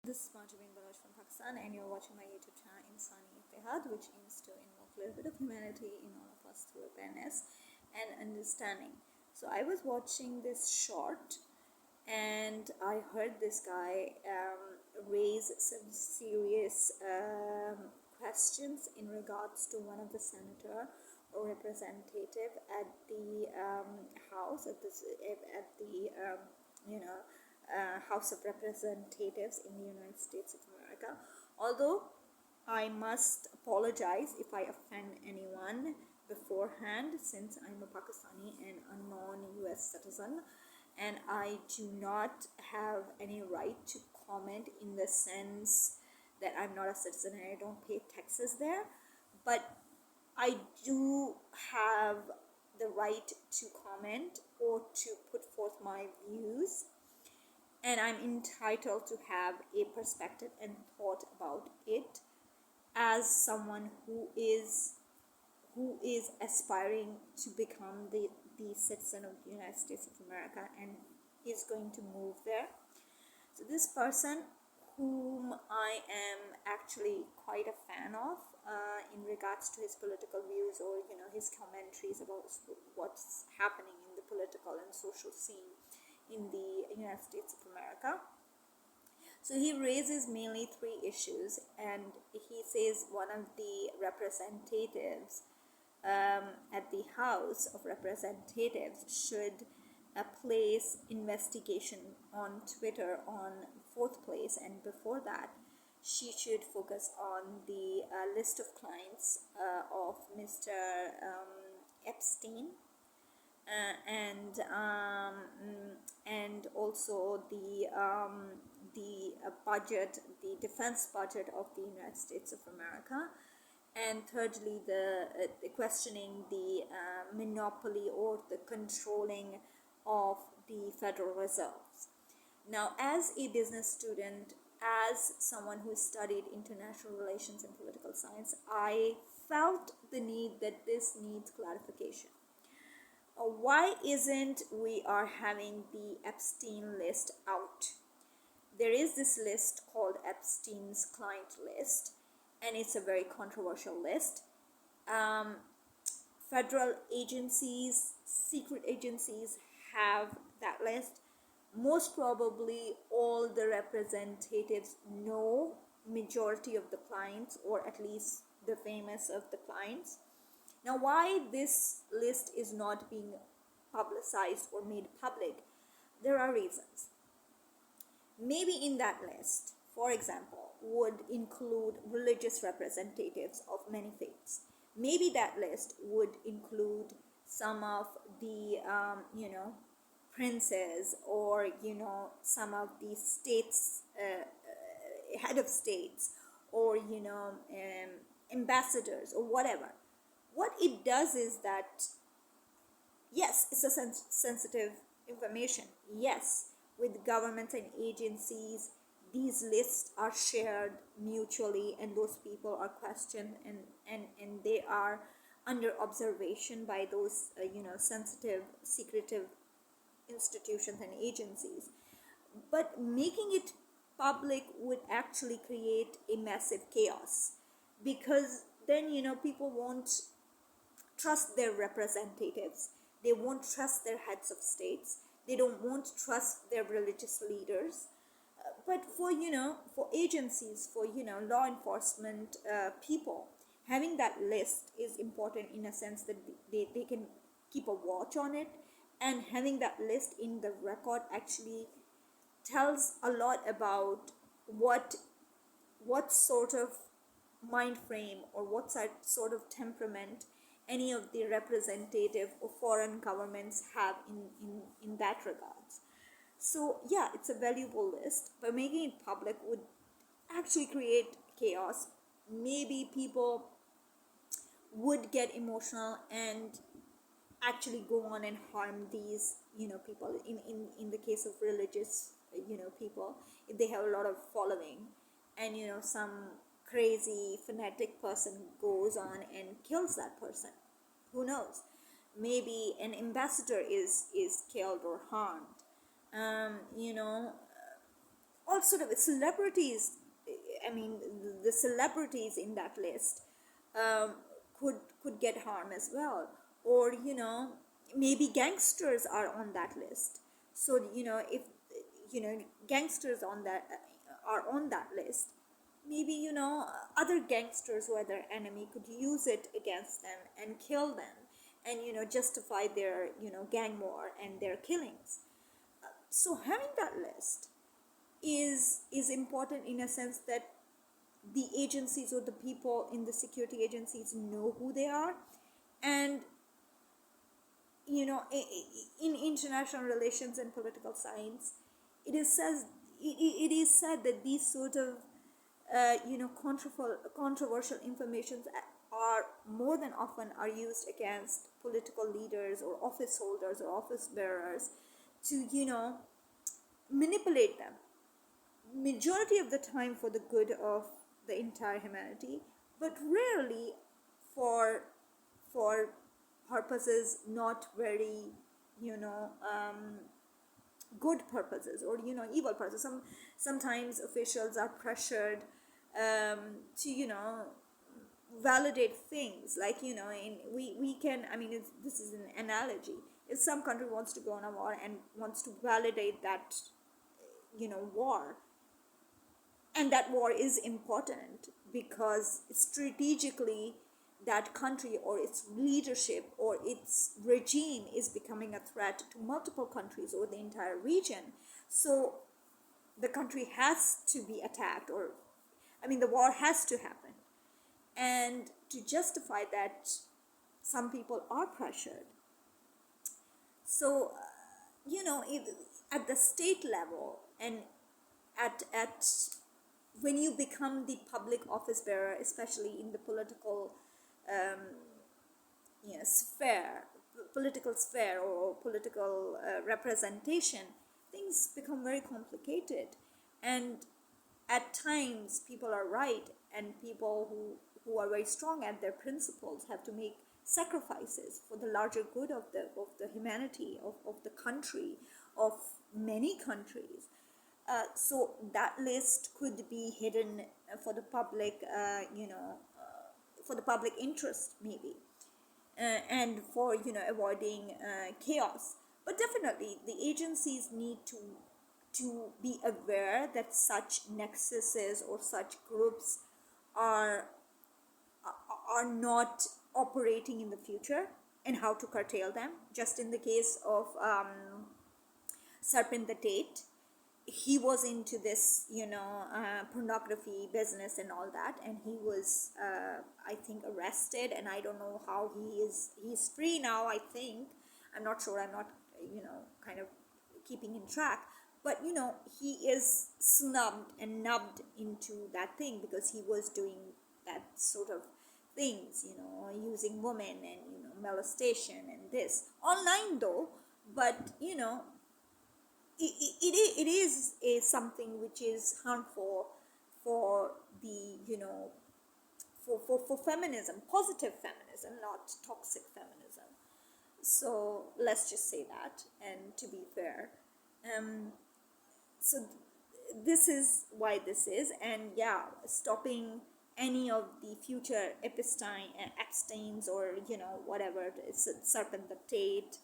This is Marjabin Baloch from Pakistan, and you're watching my YouTube channel Insani Ittihad, which aims to invoke a little bit of humanity in all of us through awareness and understanding. So I was watching this short, and I heard this guy raise some serious questions in regards to one of the senator or representative at the house at the House of Representatives in the United States of America. Although I must apologize if I offend anyone beforehand, since I'm a Pakistani and a non-US citizen, and I do not have any right to comment in the sense that I'm not a citizen and I don't pay taxes there, but I do have the right to comment or to put forth my views, and I'm entitled to have a perspective and thought about it as someone who is aspiring to become the citizen of the United States of America and is going to move there. So this person, whom I am actually quite a fan of in regards to his political views, or his commentaries about what's happening in the political and social scene in the United States of America. So he raises mainly three issues, and he says one of the representatives at the House of Representatives should place investigation on Twitter on fourth place, and before that she should focus on the list of clients of Mr. Epstein, and also the budget, the defense budget of the United States of America, and thirdly the questioning the monopoly or the controlling of the Federal Reserves. Now, as a business student, as someone who studied international relations and political science, I felt the need that this needs clarification. Why isn't we are having the Epstein list out? There is this list called Epstein's client list, and it's a very controversial list. Federal agencies, secret agencies have that list. Most probably all the representatives know majority of the clients, or at least the famous of the clients. Now, why this list is not being publicized or made public? There are reasons. Maybe in that list, for example, would include religious representatives of many faiths. Maybe that list would include some of the princes, or some of the states, head of states, or ambassadors, or whatever. What it does is that, yes, it's a sensitive information. Yes, with governments and agencies, these lists are shared mutually, and those people are questioned, and they are under observation by those sensitive, secretive institutions and agencies. But making it public would actually create a massive chaos, because then people won't trust their representatives, they won't trust their heads of states, they don't want to trust their religious leaders. But for agencies, for law enforcement people, having that list is important in a sense that they can keep a watch on it, and having that list in the record actually tells a lot about what sort of mind frame, or what sort of temperament any of the representative or foreign governments have in that regards. So yeah, it's a valuable list, but making it public would actually create chaos. Maybe people would get emotional and actually go on and harm these people. In the case of religious people, if they have a lot of following, and some crazy fanatic person goes on and kills that person, who knows, maybe an ambassador is killed or harmed. all sort of celebrities. I mean, the celebrities in that list um, could get harm as well, or maybe gangsters are on that list. So if gangsters on that are on that list, maybe other gangsters who are their enemy could use it against them and kill them, and justify their gang war and their killings. So having that list is important in a sense that the agencies or the people in the security agencies know who they are. And in international relations and political science, it is said that these sort of controversial informations are more than often are used against political leaders or office holders or office bearers to manipulate them, majority of the time for the good of the entire humanity, but rarely for for purposes not very you know good purposes, or evil purposes. Sometimes officials are pressured to validate things, like in we can, I mean, this is an analogy. If some country wants to go on a war and wants to validate that war, and that war is important because strategically that country or its leadership or its regime is becoming a threat to multiple countries or the entire region. So the country has to be attacked, or I mean the war has to happen. And to justify that, some people are pressured. So at the state level, and at when you become the public office bearer, especially in the political sphere, political sphere, or political representation, things become very complicated. And at times people are right, and people who are very strong at their principles have to make sacrifices for the larger good of the humanity, of the country, of many countries. So that list could be hidden for the public, for the public interest maybe, and for avoiding chaos. But definitely the agencies need to be aware that such nexuses or such groups are are not operating in the future, and how to curtail them. Just in the case of Serpent the Tate, he was into this pornography business and all that, and he was I think arrested, and I don't know how he's free now, I think. I'm not sure, I'm not kind of keeping in track, but he is snubbed and nubbed into that thing because he was doing that sort of things, using women, and molestation and this online though. But it is a something which is harmful for the for feminism, positive feminism, not toxic feminism. So let's just say that. And to be fair, so this is why this is. And yeah, stopping any of the future Epsteins, or whatever, it's Serpent the Tate,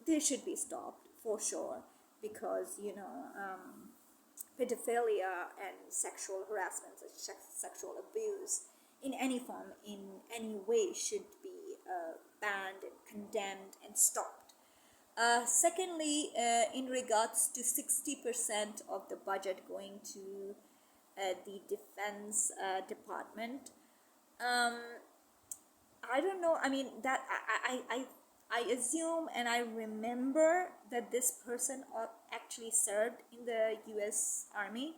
they should be stopped for sure, because pedophilia and sexual harassment, sexual abuse in any form, in any way, should be banned and condemned and stopped. Secondly, in regards to 60% of the budget going to the defense department, I don't know. I mean, that I assume and I remember that this person actually served in the U.S. Army.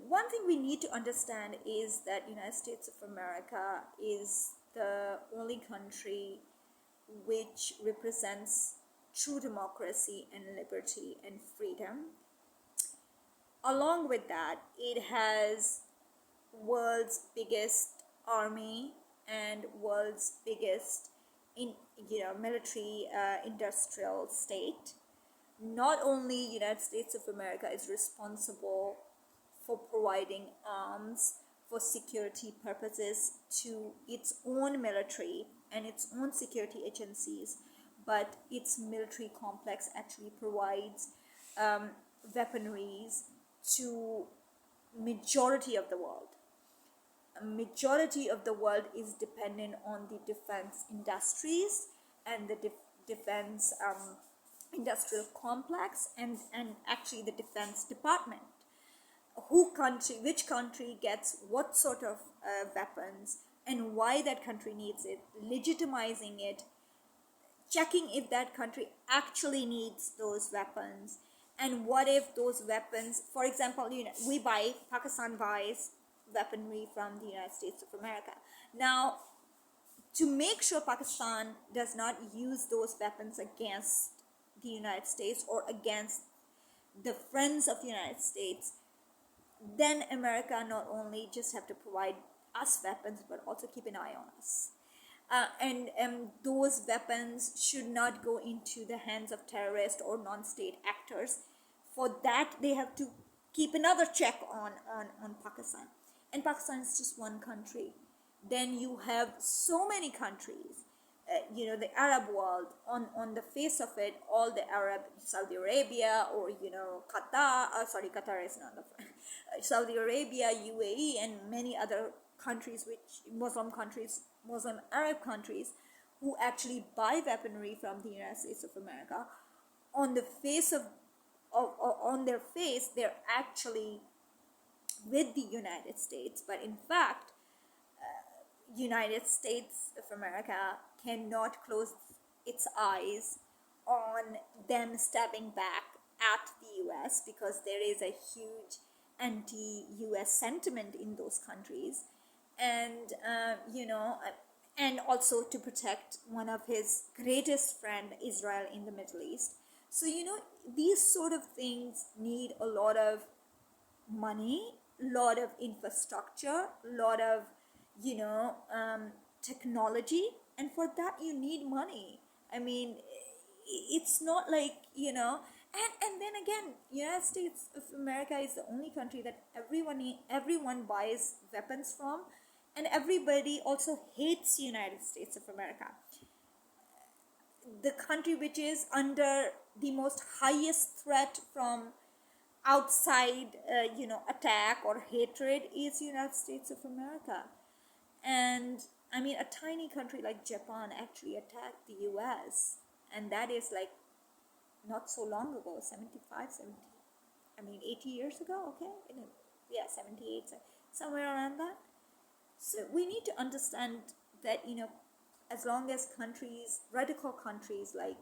One thing we need to understand is that United States of America is the only country which represents true democracy and liberty and freedom. Along with that, it has world's biggest army and world's biggest military industrial state. not only United States of America is responsible for providing arms for security purposes to its own military and its own security agencies, but its military complex actually provides um, weaponries to majority of the world. A majority of the world is dependent on the defense industries and the defense industrial complex, and actually the defense department. Which country gets what sort of weapons, and why that country needs it, legitimizing it, checking if that country actually needs those weapons, and what if those weapons, for example, Pakistan buys weaponry from the United States of America. Now, to make sure Pakistan does not use those weapons against the United States or against the friends of the United States, then America not only just have to provide us weapons, but also keep an eye on us. And those weapons should not go into the hands of terrorists or non-state actors. For that, they have to keep another check on Pakistan. And Pakistan is just one country. Then you have so many countries, the Arab world, on the face of it, all the Arab, Saudi Arabia, or Qatar, Qatar is not the Saudi Arabia, UAE, and many other countries, Muslim Arab countries, who actually buy weaponry from the United States of America. On the face on their face, they're actually with the United States, but in fact, United States of America cannot close its eyes on them stepping back at the US, because there is a huge anti-US sentiment in those countries, and and also to protect one of his greatest friend, Israel, in the Middle East. So these sort of things need a lot of money, lot of infrastructure, lot of technology, and for that you need money. I mean, it's not like and then again, United States of America is the only country that everyone buys weapons from, and everybody also hates United States of America, the country which is under the most highest threat from outside attack or hatred is United States of America. And I mean, a tiny country like Japan actually attacked the US, and that is like not so long ago, 80 years ago, okay? Yeah, 78, somewhere around that. So we need to understand that, as long as radical countries like,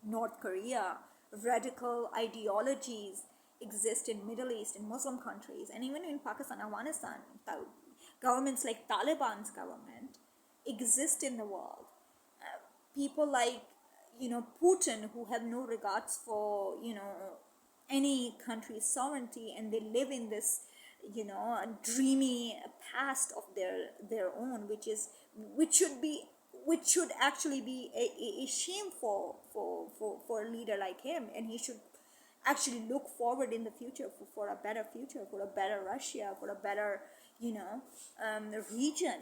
North Korea, radical ideologies exist in Middle East, in Muslim countries, and even in Pakistan, Afghanistan, governments like Taliban's government exist in the world. People like, Putin, who have no regards for, any country's sovereignty, and they live in this, dreamy past of their own, which should actually be a shame for a leader like him, and he should actually look forward in the future for a better future, for a better Russia, for a better region.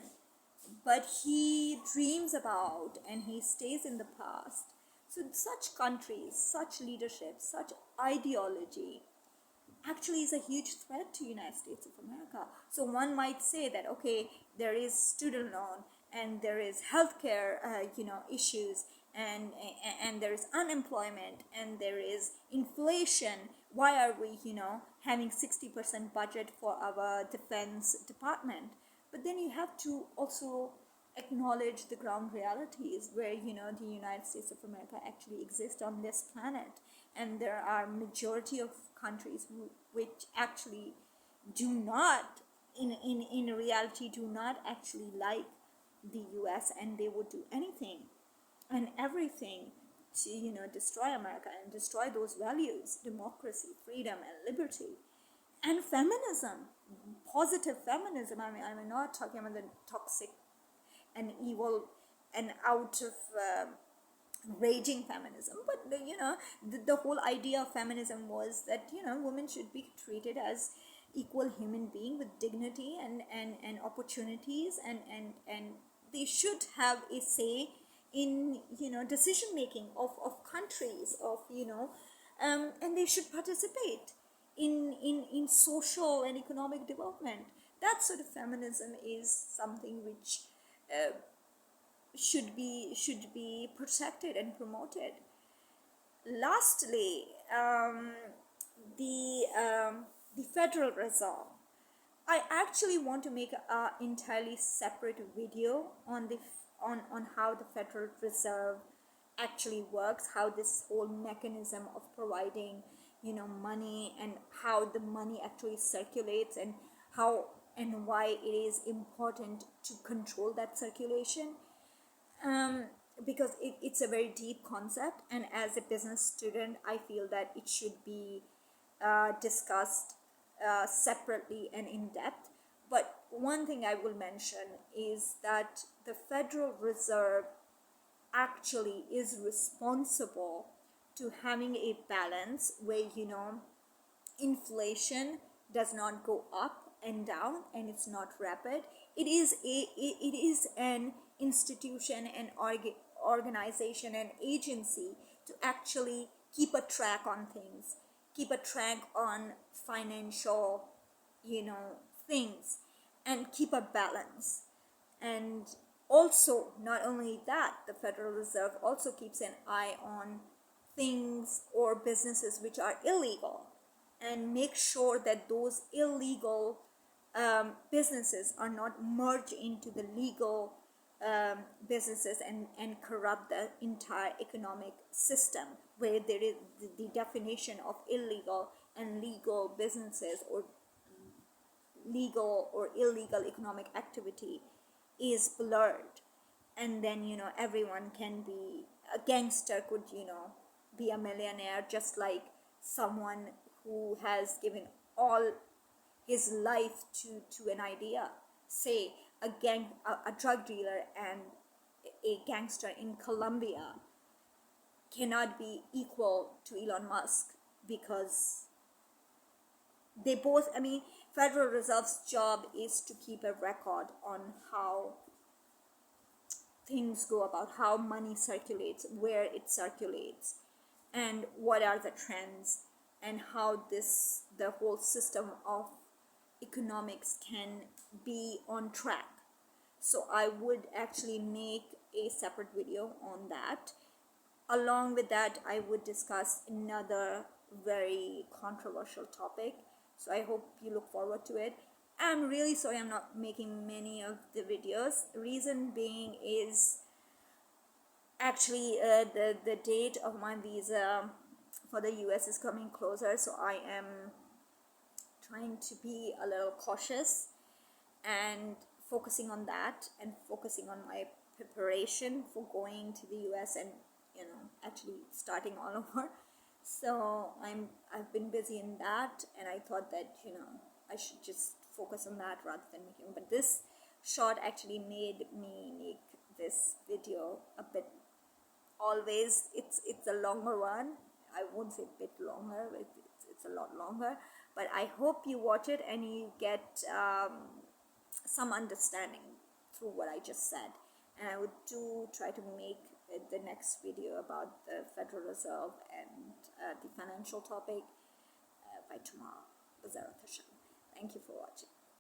But he dreams about, and he stays in the past. So such countries, such leadership, such ideology actually is a huge threat to United States of America. So one might say that, okay, there is student loan, and there is healthcare issues, and there is unemployment, and there is inflation. Why are we having 60% budget for our defense department? But then you have to also acknowledge the ground realities, where the United States of America actually exists on this planet, and there are majority of countries which actually do not, in reality, do not actually like the US, and they would do anything and everything to destroy America and destroy those values: democracy, freedom, and liberty, and feminism, positive feminism. I'm not talking about the toxic and evil and out of raging feminism, but the whole idea of feminism was that women should be treated as equal human being with dignity and opportunities, and they should have a say in decision making of countries, of and they should participate in social and economic development. That sort of feminism is something which should be protected and promoted. Lastly, the Federal Reserve. I actually want to make a entirely separate video on on how the Federal Reserve actually works, how this whole mechanism of providing money, and how the money actually circulates, and how and why it is important to control that circulation. um, because it's a very deep concept, and as a business student I feel that it should be discussed separately and in depth. But one thing I will mention is that the Federal Reserve actually is responsible to having a balance where inflation does not go up and down, and it's not rapid. It is an institution and organization and agency to actually keep a track on things, keep a track on financial things, and keep a balance. And also, not only that, the Federal Reserve also keeps an eye on things or businesses which are illegal, and make sure that those illegal businesses are not merged into the legal businesses, and corrupt the entire economic system, where there is the definition of illegal and legal businesses, or legal or illegal economic activity, is blurred. And then everyone can be a gangster, could be a millionaire, just like someone who has given all his life to an idea. Say a drug dealer and a gangster in Colombia cannot be equal to Elon Musk, because they both, I mean, Federal Reserve's job is to keep a record on how things go about, how money circulates, where it circulates, and what are the trends, and how the whole system of economics can be on track. So I would actually make a separate video on that. Along with that, I would discuss another very controversial topic, so I hope you look forward to it. I'm really sorry I'm not making many of the videos. Reason being is actually the date of my visa for the US is coming closer, so I am trying to be a little cautious and focusing on that, and focusing on my preparation for going to the US, and actually starting all over. So I've been busy in that, and I thought that I should just focus on that rather than making. But this shot actually made me make this video a bit. Always, it's a longer one. I won't say a bit longer. It's a lot longer. But I hope you watch it and you get some understanding through what I just said. And I would try to make the next video about the Federal Reserve and the financial topic by tomorrow. Bazaar